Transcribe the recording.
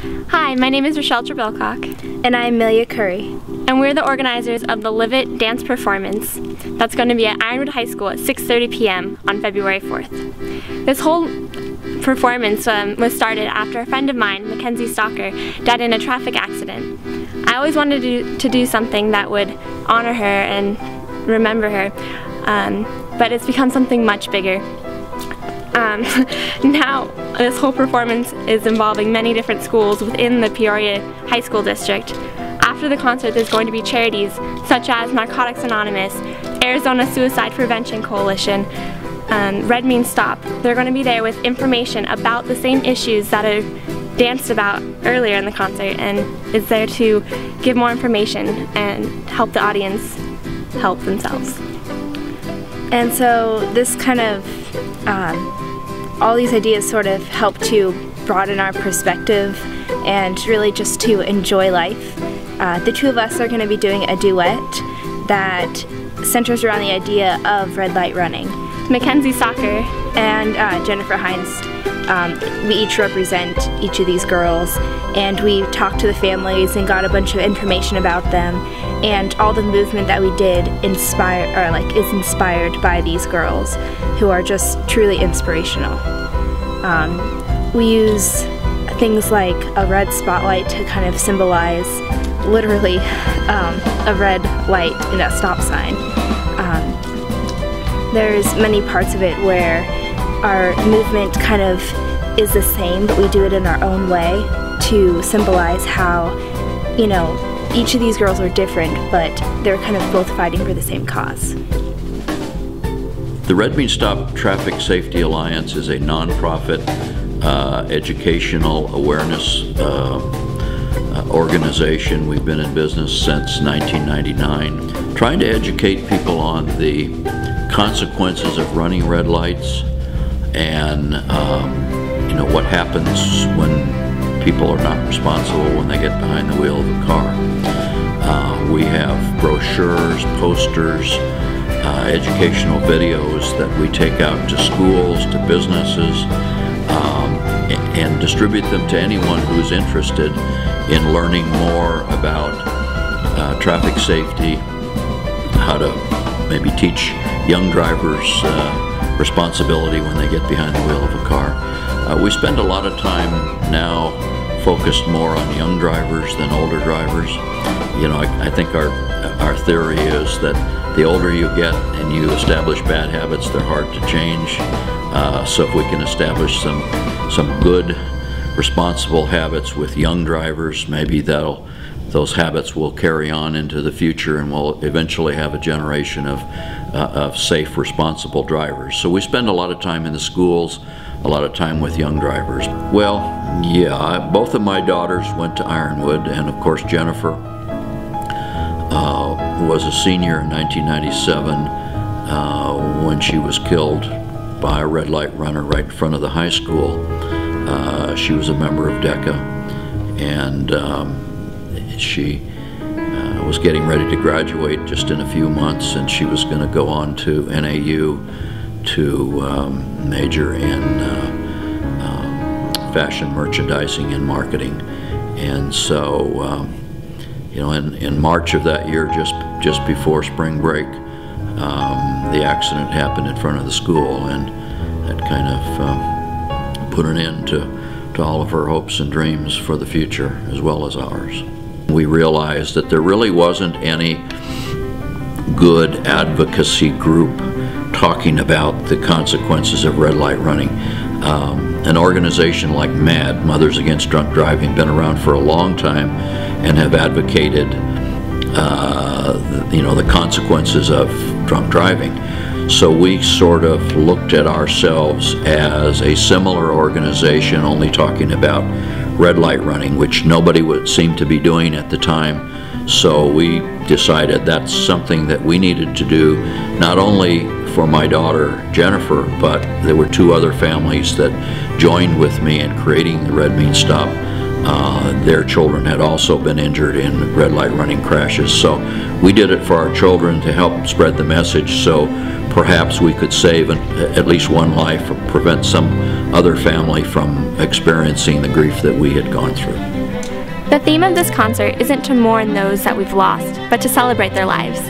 Hi, my name is Trebilcock. And I'm Melia Coury. And we're the organizers of the Live It dance performance that's going to be at Ironwood High School at 6:30 p.m. on February 4th. This whole performance was started after a friend of mine, Mackenzie Stalker, died in a traffic accident. I always wanted to do something that would honor her and remember her, but it's become something much bigger. Now this whole performance is involving many different schools within the Peoria High School District. After the concert, there's going to be charities such as Narcotics Anonymous, Arizona Suicide Prevention Coalition, Red Means Stop. They're going to be there with information about the same issues that are danced about earlier in the concert, and is there to give more information and help the audience help themselves. And so this kind of, all these ideas sort of help to broaden our perspective and really just to enjoy life. The two of us are going to be doing a duet that centers around the idea of red light running. Mackenzie Stalker and Jennifer Hines, we each represent each of these girls, and we talked to the families and got a bunch of information about them, and all the movement that we did is inspired by these girls who are just truly inspirational. We use things like a red spotlight to kind of symbolize literally a red light in a stop sign. There's many parts of it where our movement kind of is the same, but we do it in our own way to symbolize how, you know, each of these girls are different, but they're kind of both fighting for the same cause. The Red Means Stop Traffic Safety Alliance is a nonprofit educational awareness organization. We've been in business since 1999, trying to educate people on the consequences of running red lights and you know, what happens when people are not responsible when they get behind the wheel of a car. We have brochures, posters, educational videos that we take out to schools, to businesses, and distribute them to anyone who's interested in learning more about traffic safety, how to maybe teach young drivers responsibility when they get behind the wheel of a car. We spend a lot of time now focused more on young drivers than older drivers. You know, I think our theory is that the older you get and you establish bad habits, they're hard to change. So if we can establish some good, responsible habits with young drivers, maybe those habits will carry on into the future, and we'll eventually have a generation of safe, responsible drivers. So we spend a lot of time in the schools, a lot of time with young drivers. Well, yeah, both of my daughters went to Ironwood, and of course Jennifer was a senior in 1997 when she was killed by a red light runner right in front of the high school. She was a member of DECA, and she was getting ready to graduate just in a few months, and she was going to go on to NAU to major in fashion merchandising and marketing. And so, you know, in March of that year, just before spring break, the accident happened in front of the school, and that kind of put an end to all of her hopes and dreams for the future, as well as ours. We realized that there really wasn't any good advocacy group talking about the consequences of red light running. An organization like MAD, Mothers Against Drunk Driving, been around for a long time and have advocated you know, the consequences of drunk driving. So we sort of looked at ourselves as a similar organization, only talking about red light running, which nobody would seem to be doing at the time. So we decided that's something that we needed to do, not only for my daughter Jennifer, but there were two other families that joined with me in creating the Red Means Stop their children had also been injured in red light running crashes. So we did it for our children to help spread the message, so perhaps we could save at least one life or prevent some other family from experiencing the grief that we had gone through. The theme of this concert isn't to mourn those that we've lost, but to celebrate their lives.